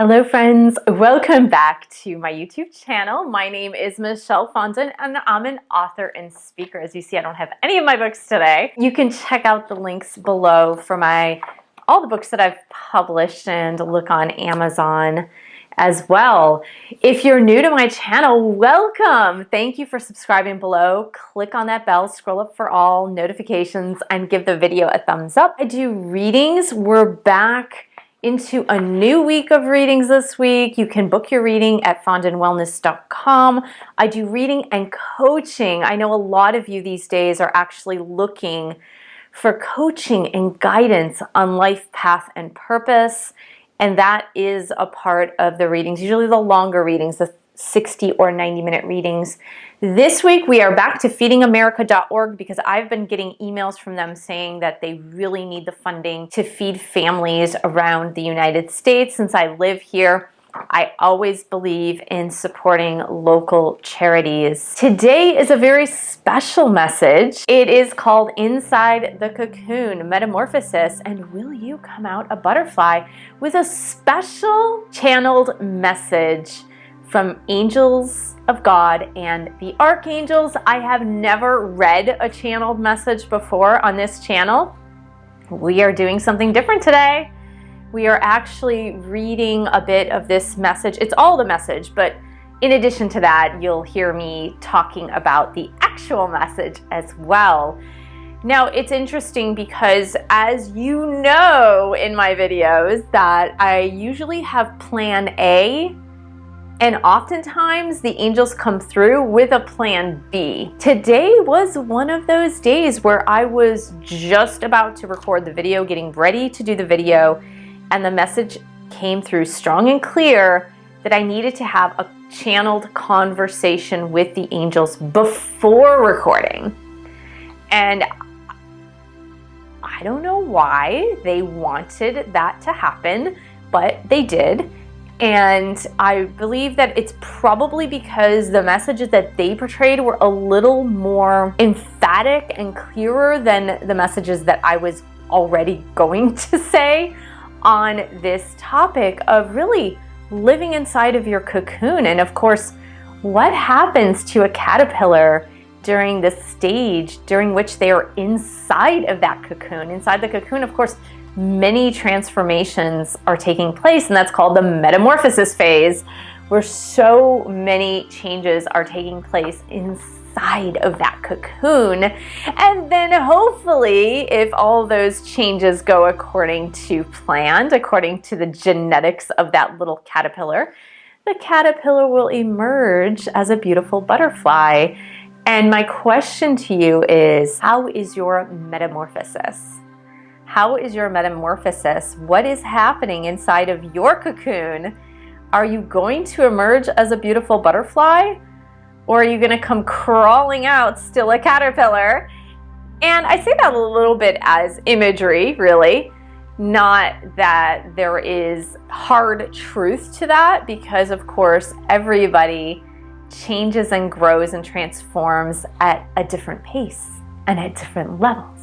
Hello friends, welcome back to my YouTube channel. My name is Michelle Fondon and I'm an author and speaker. As you see, I don't have any of my books today. You can check out the links below for all the books that I've published and look on Amazon as well. If you're new to my channel, welcome. Thank you for subscribing below. Click on that bell, scroll up for all notifications, and give the video a thumbs up. I do readings. We're back into a new week of readings this week. You can book your reading at fondonwellness.com. I do reading and coaching. I know a lot of you these days are actually looking for coaching and guidance on life path and purpose, and that is a part of the readings, usually the longer readings, the 60 or 90-minute readings. This week we are back to feedingamerica.org because I've been getting emails from them saying that they really need the funding to feed families around the United States. Since I live here, I always believe in supporting local charities. Today is a very special message. It is called Inside the Cocoon, Metamorphosis, and Will You Come Out a Butterfly, with a special channeled message from angels of God and the archangels. I have never read a channeled message before on this channel. We are doing something different today. We are actually reading a bit of this message. It's all the message, but in addition to that, you'll hear me talking about the actual message as well. Now, it's interesting because, as you know in my videos, that I usually have plan A, and oftentimes the angels come through with a plan B. Today was one of those days where I was just about to record the video, getting ready to do the video, and the message came through strong and clear that I needed to have a channeled conversation with the angels before recording. And I don't know why they wanted that to happen, but they did. And I believe that it's probably because the messages that they portrayed were a little more emphatic and clearer than the messages that I was already going to say on this topic of really living inside of your cocoon. And of course, what happens to a caterpillar during the stage during which they are inside of that cocoon? Inside the cocoon, of course, many transformations are taking place, and that's called the metamorphosis phase, where so many changes are taking place inside of that cocoon. And then hopefully, if all those changes go according to plan, according to the genetics of that little caterpillar, the caterpillar will emerge as a beautiful butterfly. And my question to you is, how is your metamorphosis? How is your metamorphosis? What is happening inside of your cocoon? Are you going to emerge as a beautiful butterfly? Or are you going to come crawling out still a caterpillar? And I say that a little bit as imagery, really. Not that there is hard truth to that, because of course everybody changes and grows and transforms at a different pace and at different levels.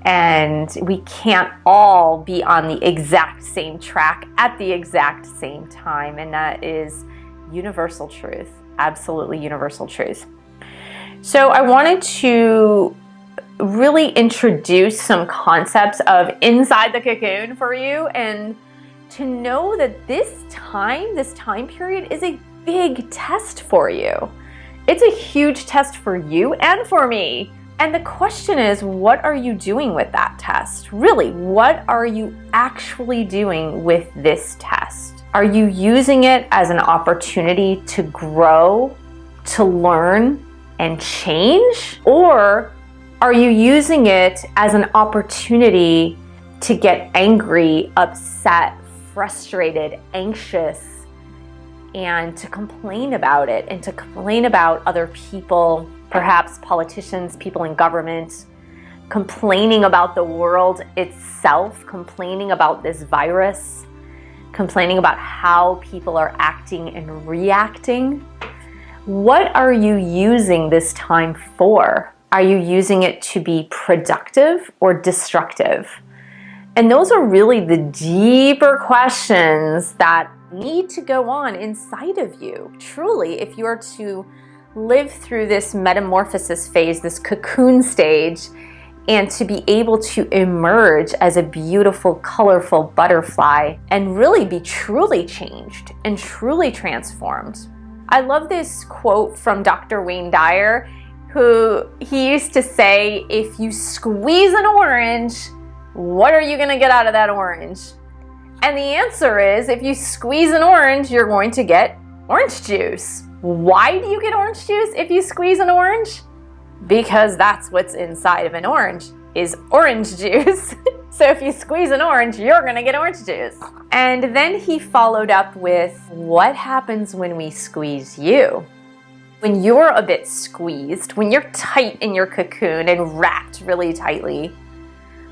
And we can't all be on the exact same track at the exact same time. And that is universal truth, absolutely universal truth. So I wanted to really introduce some concepts of inside the cocoon for you, and to know that this time period is a big test for you. It's a huge test for you and for me. And the question is, what are you doing with that test? Really, what are you actually doing with this test? Are you using it as an opportunity to grow, to learn, and change? Or are you using it as an opportunity to get angry, upset, frustrated, anxious, and to complain about it, and to complain about other people, perhaps politicians, people in government, complaining about the world itself, complaining about this virus, complaining about how people are acting and reacting? What are you using this time for? Are you using it to be productive or destructive? And those are really the deeper questions that need to go on inside of you. Truly, if you are to live through this metamorphosis phase, this cocoon stage, and to be able to emerge as a beautiful, colorful butterfly and really be truly changed and truly transformed. I love this quote from Dr. Wayne Dyer, who he used to say, if you squeeze an orange, what are you going to get out of that orange? And the answer is, if you squeeze an orange, you're going to get orange juice. Why do you get orange juice if you squeeze an orange? Because that's what's inside of an orange, is orange juice. So if you squeeze an orange, you're going to get orange juice. And then he followed up with, what happens when we squeeze you? When you're a bit squeezed, when you're tight in your cocoon and wrapped really tightly,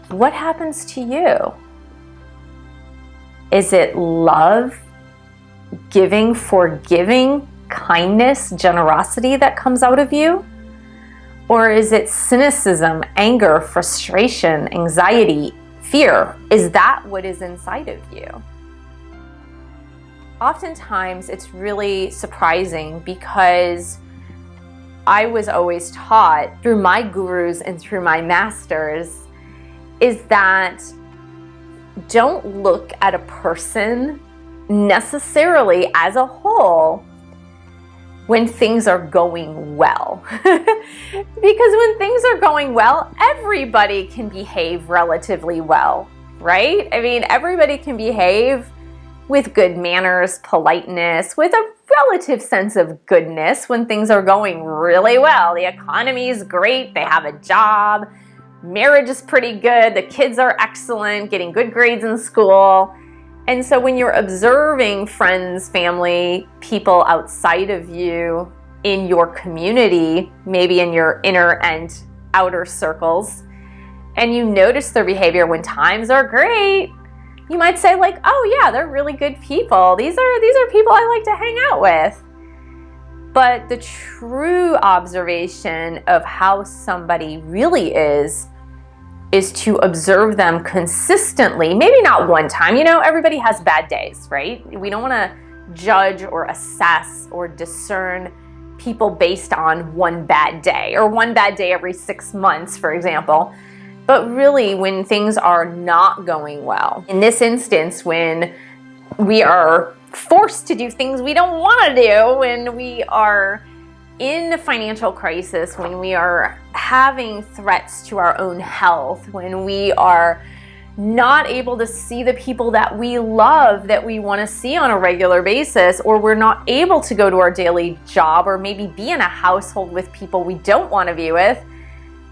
what happens to you? Is it love, giving, forgiving, kindness, generosity that comes out of you? Or is it cynicism, anger, frustration, anxiety, fear? Is that what is inside of you? Oftentimes, it's really surprising because I was always taught through my gurus and through my masters is that don't look at a person necessarily as a whole when things are going well. Because when things are going well, everybody can behave relatively well, right? I mean, everybody can behave with good manners, politeness, with a relative sense of goodness when things are going really well. The economy is great, they have a job, marriage is pretty good, the kids are excellent, getting good grades in school. And so when you're observing friends, family, people outside of you in your community, maybe in your inner and outer circles, and you notice their behavior when times are great, you might say like, oh yeah, they're really good people. These are people I like to hang out with. But the true observation of how somebody really is to observe them consistently, maybe not one time. You know, everybody has bad days, right? We don't want to judge or assess or discern people based on one bad day or one bad day every 6 months, for example. But really, when things are not going well, in this instance, when we are forced to do things we don't want to do, when we are in a financial crisis, when we are having threats to our own health, when we are not able to see the people that we love, that we want to see on a regular basis, or we're not able to go to our daily job or maybe be in a household with people we don't want to be with,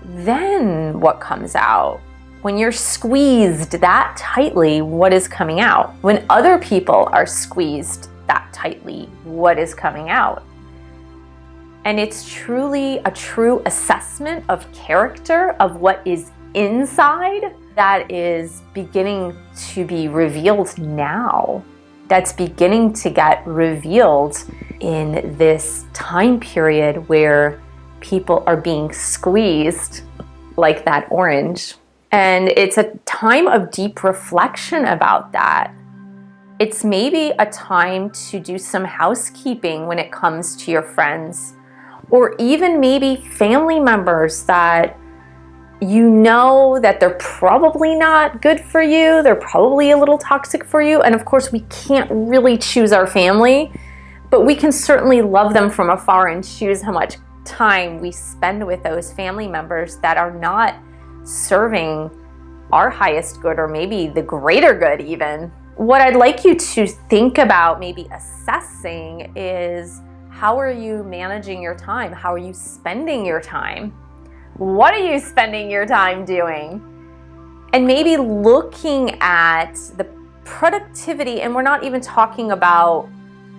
then what comes out? When you're squeezed that tightly, what is coming out? When other people are squeezed that tightly, what is coming out? And it's truly a true assessment of character, of what is inside, that is beginning to be revealed now. That's beginning to get revealed in this time period where people are being squeezed like that orange. And it's a time of deep reflection about that. It's maybe a time to do some housekeeping when it comes to your friends, or even maybe family members that you know that they're probably not good for you, they're probably a little toxic for you. And of course, we can't really choose our family, but we can certainly love them from afar and choose how much time we spend with those family members that are not serving our highest good, or maybe the greater good even. What I'd like you to think about, maybe assessing, is how are you managing your time? How are you spending your time? What are you spending your time doing? And maybe looking at the productivity, and we're not even talking about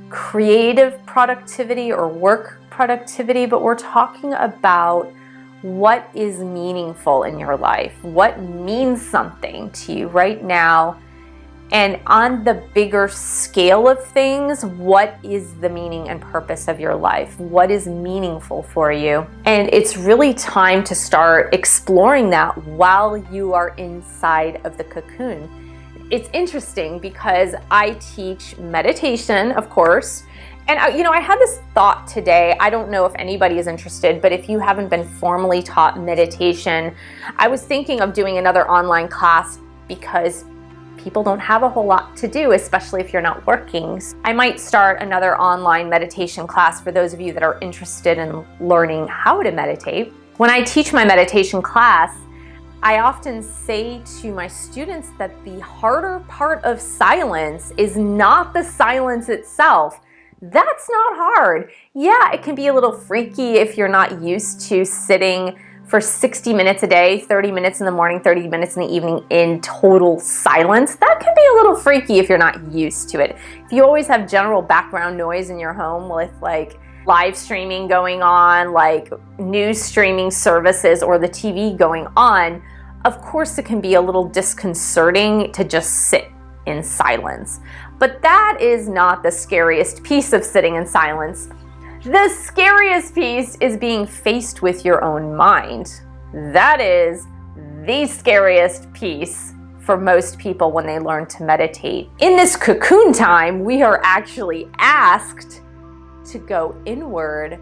creative productivity or work productivity, but we're talking about what is meaningful in your life, what means something to you right now And on the bigger scale of things, what is the meaning and purpose of your life? What is meaningful for you? And it's really time to start exploring that while you are inside of the cocoon. It's interesting because I teach meditation, of course. And I had this thought today. I don't know if anybody is interested, but if you haven't been formally taught meditation, I was thinking of doing another online class because people don't have a whole lot to do, especially if you're not working. I might start another online meditation class for those of you that are interested in learning how to meditate. When I teach my meditation class, I often say to my students that the harder part of silence is not the silence itself. That's not hard. Yeah, it can be a little freaky if you're not used to sitting for 60 minutes a day, 30 minutes in the morning, 30 minutes in the evening in total silence. That can be a little freaky if you're not used to it. If you always have general background noise in your home with like live streaming going on, like news streaming services or the TV going on, of course it can be a little disconcerting to just sit in silence. But that is not the scariest piece of sitting in silence. The scariest piece is being faced with your own mind. That is the scariest piece for most people when they learn to meditate. In this cocoon time, we are actually asked to go inward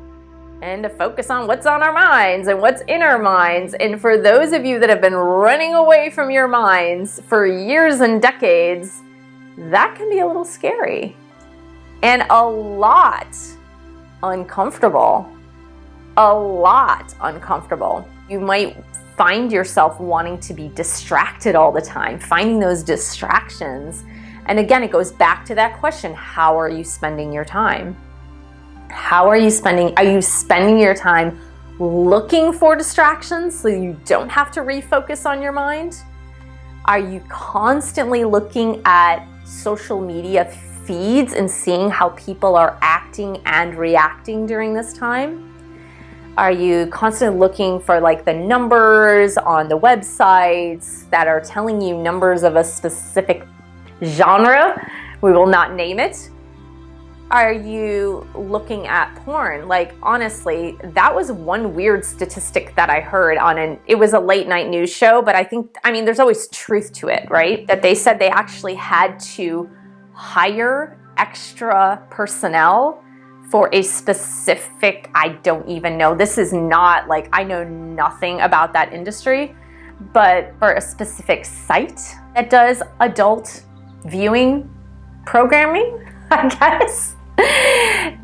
and to focus on what's on our minds and what's in our minds. And for those of you that have been running away from your minds for years and decades, that can be a little scary and a lot uncomfortable. A lot uncomfortable. You might find yourself wanting to be distracted all the time, finding those distractions. And again, it goes back to that question, how are you spending your time? Are you spending your time looking for distractions so you don't have to refocus on your mind? Are you constantly looking at social media feeds and seeing how people are acting and reacting during this time? Are you constantly looking for like the numbers on the websites that are telling you numbers of a specific genre? We will not name it. Are you looking at porn? Like, honestly, that was one weird statistic that I heard it was a late night news show, but there's always truth to it, right? That they said they actually had to hire extra personnel for a specific, I don't even know, this is not like, I know nothing about that industry, but for a specific site that does adult viewing programming, I guess.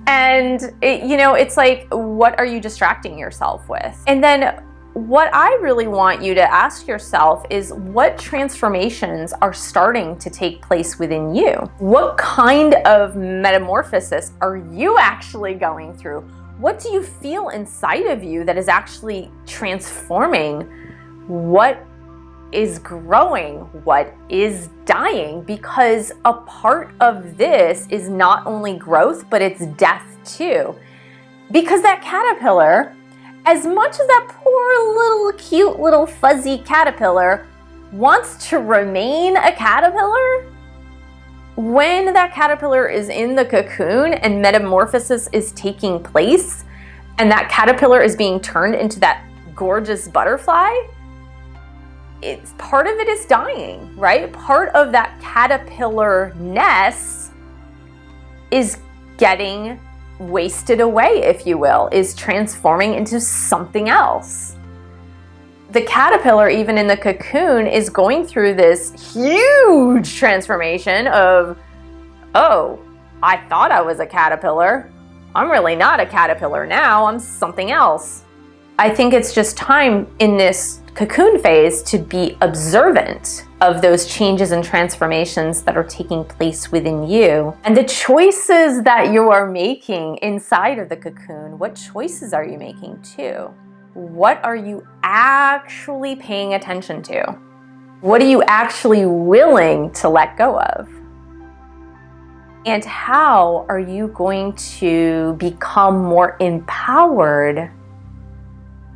And it's like, what are you distracting yourself with? And then what I really want you to ask yourself is, what transformations are starting to take place within you? What kind of metamorphosis are you actually going through? What do you feel inside of you that is actually transforming? What is growing? What is dying? Because a part of this is not only growth, but it's death too. Because that caterpillar, as much as that poor little cute little fuzzy caterpillar wants to remain a caterpillar, when that caterpillar is in the cocoon and metamorphosis is taking place and that caterpillar is being turned into that gorgeous butterfly, it's part of it is dying, right? Part of that caterpillar-ness is getting wasted away, if you will, is transforming into something else. The caterpillar, even in the cocoon, is going through this huge transformation of, oh, I thought I was a caterpillar. I'm really not a caterpillar now. I'm something else. I think it's just time in this cocoon phase to be observant of those changes and transformations that are taking place within you and the choices that you are making inside of the cocoon. What choices are you making too? What are you actually paying attention to? What are you actually willing to let go of? And how are you going to become more empowered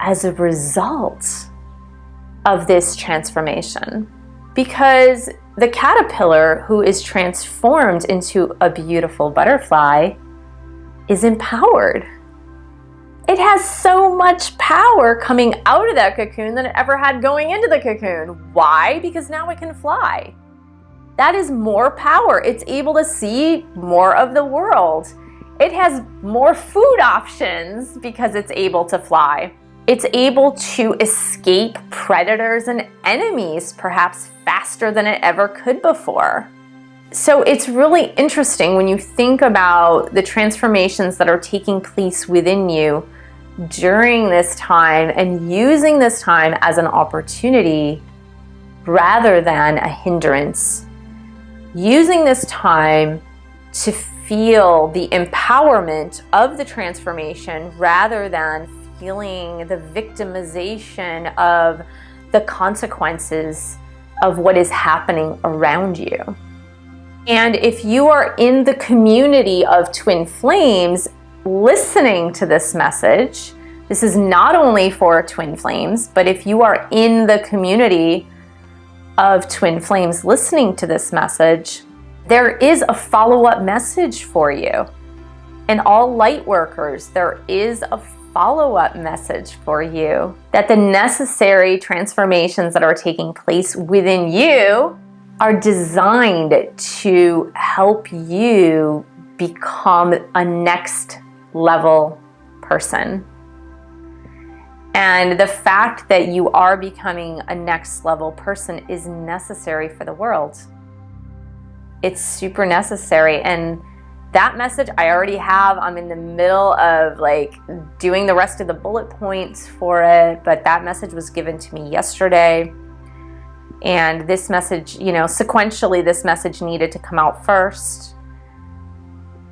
as a result of this transformation? Because the caterpillar who is transformed into a beautiful butterfly is empowered. It has so much power coming out of that cocoon than it ever had going into the cocoon. Why? Because now it can fly. That is more power. It's able to see more of the world. It has more food options because it's able to fly. It's able to escape predators and enemies perhaps faster than it ever could before. So it's really interesting when you think about the transformations that are taking place within you during this time and using this time as an opportunity rather than a hindrance. Using this time to feel the empowerment of the transformation rather than feeling the victimization of the consequences of what is happening around you. And if you are in the community of twin flames listening to this message, this is not only for twin flames, but if you are in the community of twin flames listening to this message, there is a follow-up message for you. And all light workers, there is a follow-up message for you that the necessary transformations that are taking place within you are designed to help you become a next level person. And the fact that you are becoming a next level person is necessary for the world. It's super necessary. And that message I already have. I'm in the middle of doing the rest of the bullet points for it, but that message was given to me yesterday. And this message, sequentially, this message needed to come out first.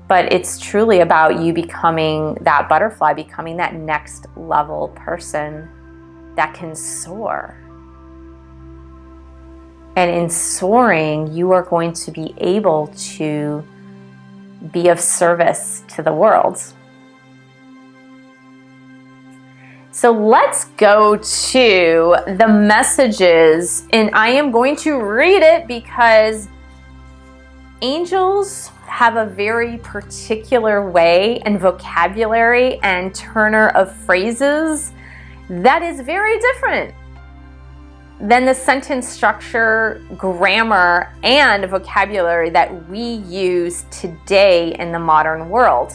But it's truly about you becoming that butterfly, becoming that next level person that can soar. And in soaring, you are going to be able to be of service to the world. So let's go to the messages, and I am going to read it because angels have a very particular way and vocabulary and turner of phrases that is very different than the sentence structure, grammar, and vocabulary that we use today in the modern world.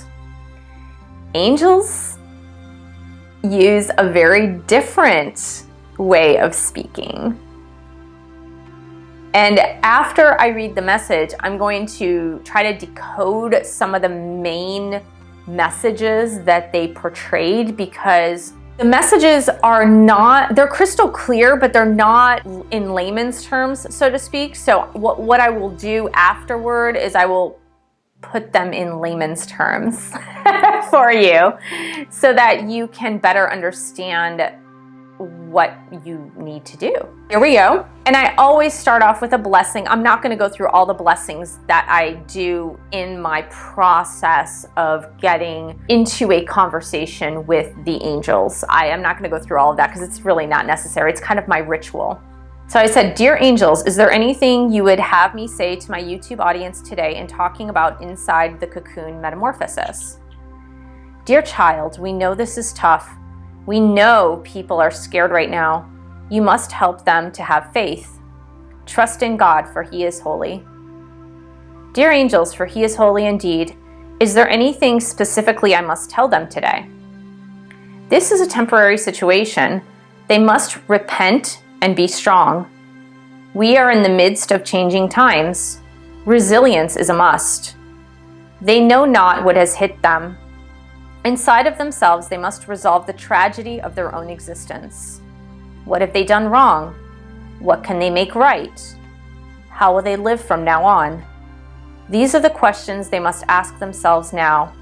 Angels use a very different way of speaking. And after I read the message, I'm going to try to decode some of the main messages that they portrayed, because the messages are not, they're crystal clear, but they're not in layman's terms, so to speak. So what I will do afterward is I will put them in layman's terms for you so that you can better understand what you need to do. Here we go. And I always start off with a blessing. I'm not going to go through all the blessings that I do in my process of getting into a conversation with the angels. I am not going to go through all of that because it's really not necessary. It's kind of my ritual. So I said, "Dear angels, is there anything you would have me say to my YouTube audience today in talking about inside the cocoon metamorphosis? Dear child, we know this is tough. We know people are scared right now. You must help them to have faith. Trust in God, for He is holy. Dear angels, for He is holy indeed. Is there anything specifically I must tell them today? This is a temporary situation. They must repent and be strong. We are in the midst of changing times. Resilience is a must. They know not what has hit them. Inside of themselves, they must resolve the tragedy of their own existence. What have they done wrong? What can they make right? How will they live from now on? These are the questions they must ask themselves now.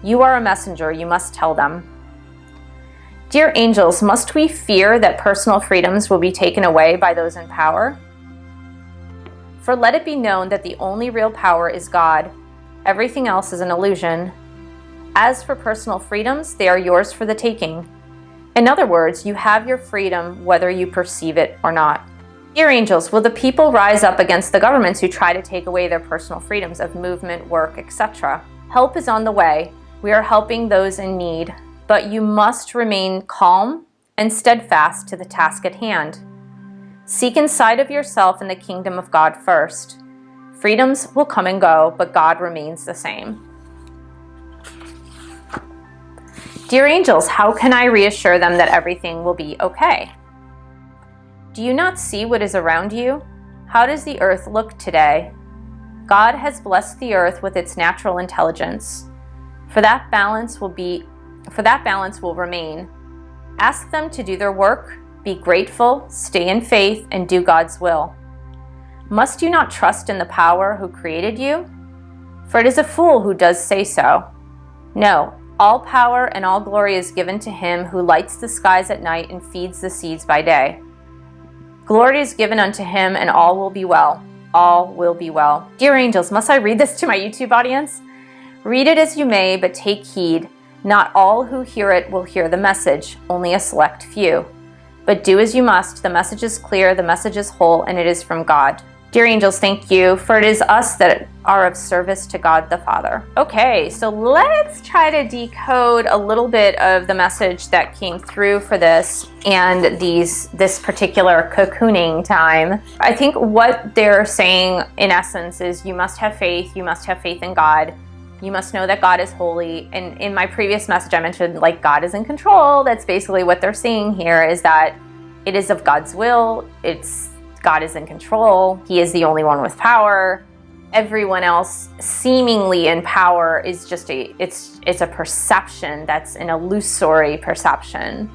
You are a messenger, you must tell them. Dear angels, must we fear that personal freedoms will be taken away by those in power? For let it be known that the only real power is God. Everything else is an illusion. As for personal freedoms, they are yours for the taking. In other words, you have your freedom whether you perceive it or not. Dear angels, will the people rise up against the governments who try to take away their personal freedoms of movement, work, etc.? Help is on the way. We are helping those in need, but you must remain calm and steadfast to the task at hand. Seek inside of yourself in the kingdom of God first. Freedoms will come and go, but God remains the same. Dear angels, how can I reassure them that everything will be okay? Do you not see what is around you? How does the earth look today? God has blessed the earth with its natural intelligence. For that balance will remain. Ask them to do their work, be grateful, stay in faith, and do God's will. Must you not trust in the power who created you? For it is a fool who does say so. No, all power and all glory is given to him who lights the skies at night and feeds the seeds by day. Glory is given unto him, and all will be well. All will be well. Dear angels, must I read this to my YouTube audience? Read it as you may, but take heed. Not all who hear it will hear the message, only a select few. But do as you must. The message is clear, the message is whole, and it is from God. Dear angels, thank you, for it is us that are of service to God the Father. Okay, so let's try to decode a little bit of the message that came through for this and this particular cocooning time. I think what they're saying in essence is you must have faith in God. You must know that God is holy. And in my previous message, I mentioned like God is in control. That's basically what they're saying here, is that it is of God's will. God is in control. He is the only one with power. Everyone else seemingly in power is just it's a perception that's an illusory perception.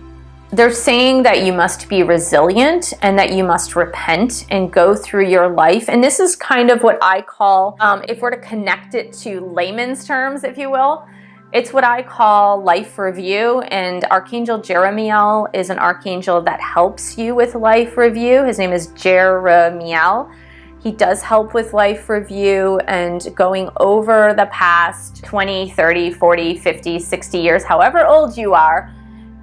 They're saying that you must be resilient and that you must repent and go through your life. And this is kind of what I call, if we're to connect it to layman's terms, if you will, it's what I call life review. And Archangel Jeremiel is an archangel that helps you with life review. His name is Jeremiel. He does help with life review and going over the past 20, 30, 40, 50, 60 years, however old you are,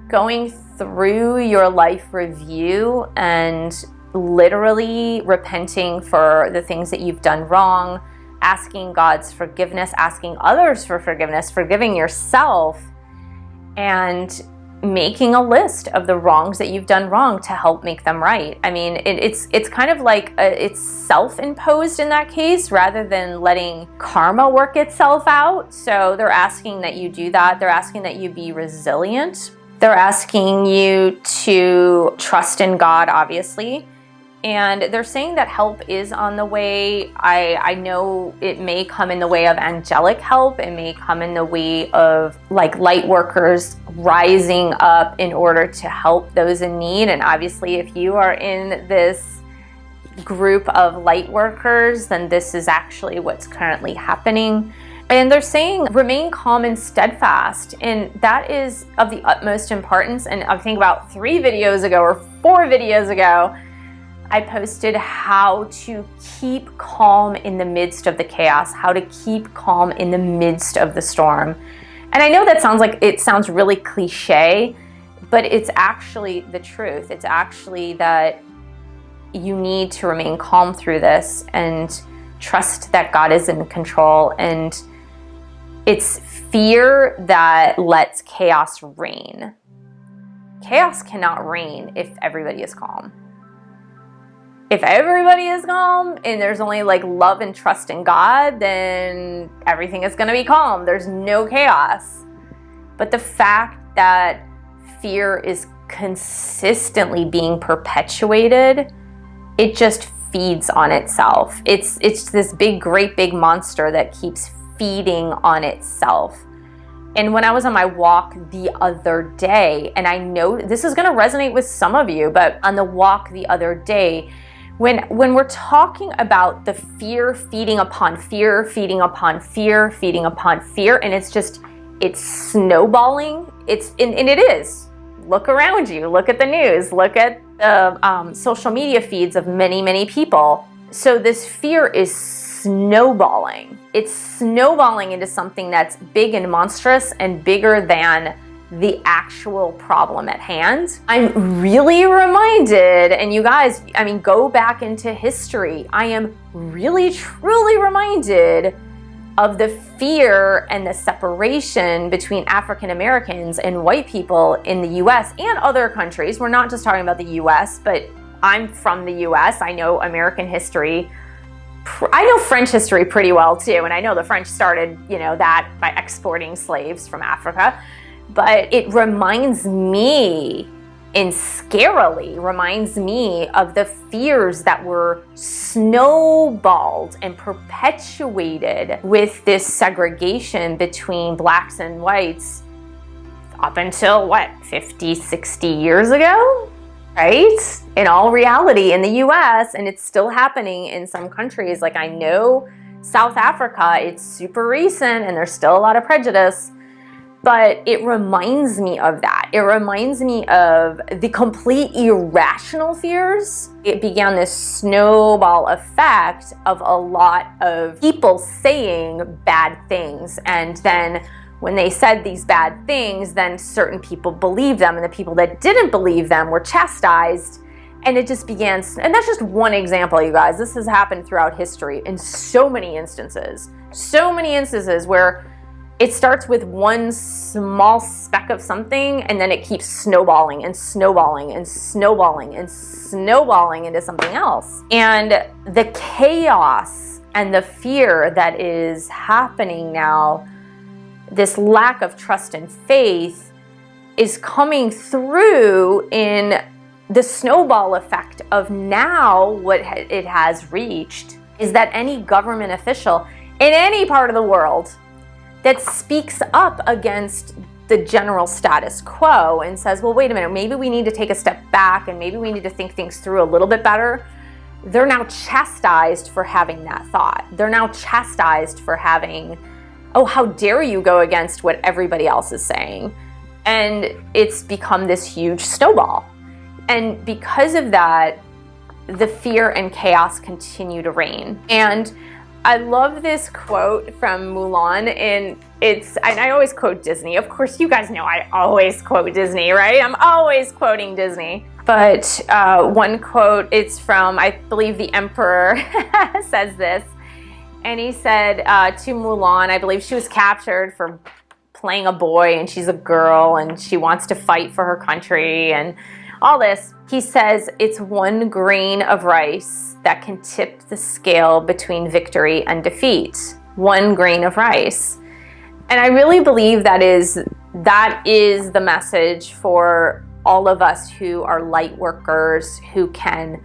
going through your life review and literally repenting for the things that you've done wrong, asking God's forgiveness, asking others for forgiveness, forgiving yourself, and making a list of the wrongs that you've done wrong to help make them right. I mean, it's kind of like it's self-imposed in that case rather than letting karma work itself out. So they're asking that you do that. They're asking that you be resilient. They're asking you to trust in God, obviously. And they're saying that help is on the way. I know it may come in the way of angelic help. It may come in the way of like light workers rising up in order to help those in need. And obviously, if you are in this group of light workers, then this is actually what's currently happening. And they're saying remain calm and steadfast. And that is of the utmost importance. And I think about 3 videos ago or 4 videos ago, I posted how to keep calm in the midst of the chaos, how to keep calm in the midst of the storm. And I know that sounds really cliche, but it's actually the truth. It's actually that you need to remain calm through this and trust that God is in control. And it's fear that lets chaos reign. Chaos cannot reign if everybody is calm. If everybody is calm and there's only like love and trust in God, then everything is going to be calm. There's no chaos. But the fact that fear is consistently being perpetuated, it just feeds on itself. It's this great big monster that keeps feeding on itself. And when I was on my walk the other day, and I know this is going to resonate with some of you, but on the walk the other day, when we're talking about the fear feeding upon fear, feeding upon fear, feeding upon fear, and it's snowballing, and it is. Look around you, look at the news, look at the social media feeds of many, many people. So this fear is snowballing. It's snowballing into something that's big and monstrous and bigger than the actual problem at hand. I'm really reminded, and you guys, I mean, go back into history. I am really, truly reminded of the fear and the separation between African Americans and white people in the US and other countries. We're not just talking about the US, but I'm from the US. I know American history. I know French history pretty well too, and I know the French started, that by exporting slaves from Africa. But it reminds me, and scarily reminds me, of the fears that were snowballed and perpetuated with this segregation between blacks and whites up until 50, 60 years ago, right? In all reality in the US, and it's still happening in some countries. Like, I know South Africa, it's super recent and there's still a lot of prejudice. But it reminds me of that. It reminds me of the complete irrational fears. It began this snowball effect of a lot of people saying bad things. And then when they said these bad things, then certain people believed them, and the people that didn't believe them were chastised. And it just began, and that's just one example, you guys. This has happened throughout history in so many instances where it starts with one small speck of something, and then it keeps snowballing and snowballing and snowballing and snowballing into something else. And the chaos and the fear that is happening now, this lack of trust and faith, is coming through in the snowball effect of now what it has reached is that any government official in any part of the world that speaks up against the general status quo and says, well, wait a minute, maybe we need to take a step back and maybe we need to think things through a little bit better, they're now chastised for having that thought. They're now chastised for having, oh, how dare you go against what everybody else is saying? And it's become this huge snowball. And because of that, the fear and chaos continue to reign. And I love this quote from Mulan, and I always quote Disney. Of course, you guys know I always quote Disney, right? I'm always quoting Disney. But one quote, it's from, I believe the Emperor says this, and he said to Mulan, I believe she was captured for playing a boy, and she's a girl, and she wants to fight for her country, and all this. He says, it's one grain of rice that can tip the scale between victory and defeat. One grain of rice. And I really believe that is the message for all of us who are light workers, who can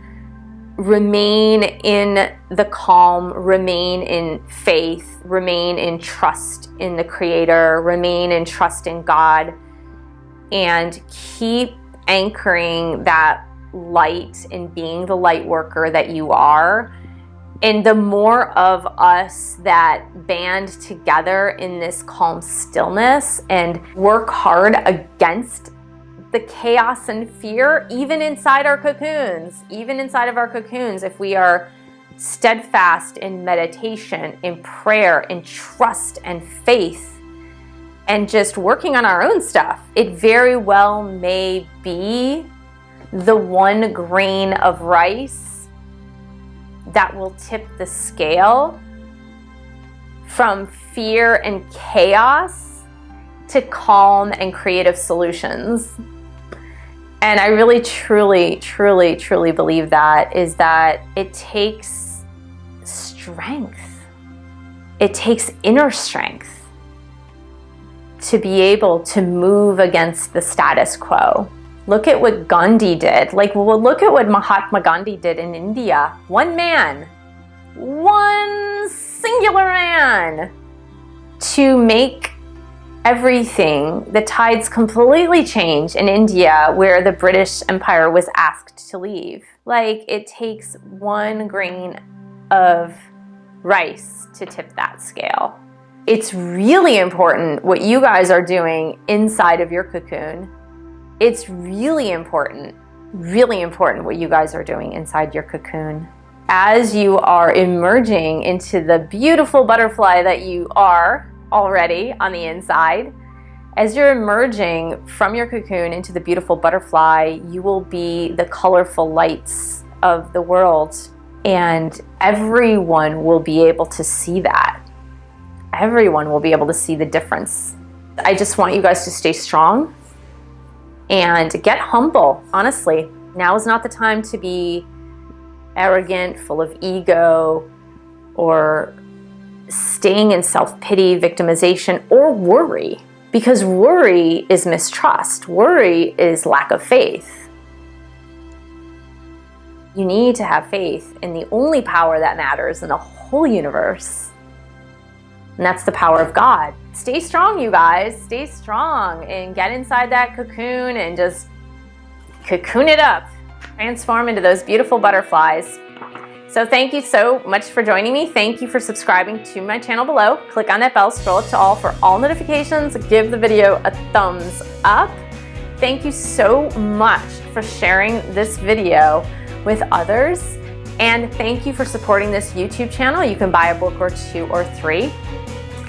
remain in the calm, remain in faith, remain in trust in the Creator, remain in trust in God, and keep anchoring that light and being the light worker that you are. And the more of us that band together in this calm stillness and work hard against the chaos and fear, even inside our cocoons, if we are steadfast in meditation, in prayer, in trust and faith, and just working on our own stuff, it very well may be the one grain of rice that will tip the scale from fear and chaos to calm and creative solutions. And I really, truly, truly, truly believe that it takes strength. It takes inner strength to be able to move against the status quo. Look at what Gandhi did. Look at what Mahatma Gandhi did in India. One man, one singular man, to make everything, the tides completely change in India, where the British Empire was asked to leave. It takes one grain of rice to tip that scale. It's really important what you guys are doing inside of your cocoon. It's really important what you guys are doing inside your cocoon. As you are emerging into the beautiful butterfly that you are already on the inside, As you're emerging from your cocoon into the beautiful butterfly, you will be the colorful lights of the world, and everyone will be able to see that. Everyone will be able to see the difference. I just want you guys to stay strong and get humble, honestly. Now is not the time to be arrogant, full of ego, or staying in self-pity, victimization, or worry. Because worry is mistrust. Worry is lack of faith. You need to have faith in the only power that matters in the whole universe. And that's the power of God. Stay strong, you guys. Stay strong and get inside that cocoon and just cocoon it up. Transform into those beautiful butterflies. So thank you so much for joining me. Thank you for subscribing to my channel below. Click on that bell, scroll up to all for all notifications. Give the video a thumbs up. Thank you so much for sharing this video with others. And thank you for supporting this YouTube channel. You can buy a book or 2 or 3.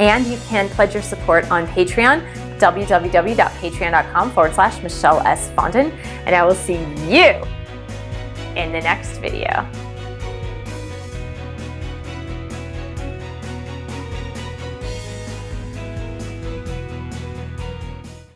And you can pledge your support on Patreon, www.patreon.com/Michelle S. Fondon. And I will see you in the next video.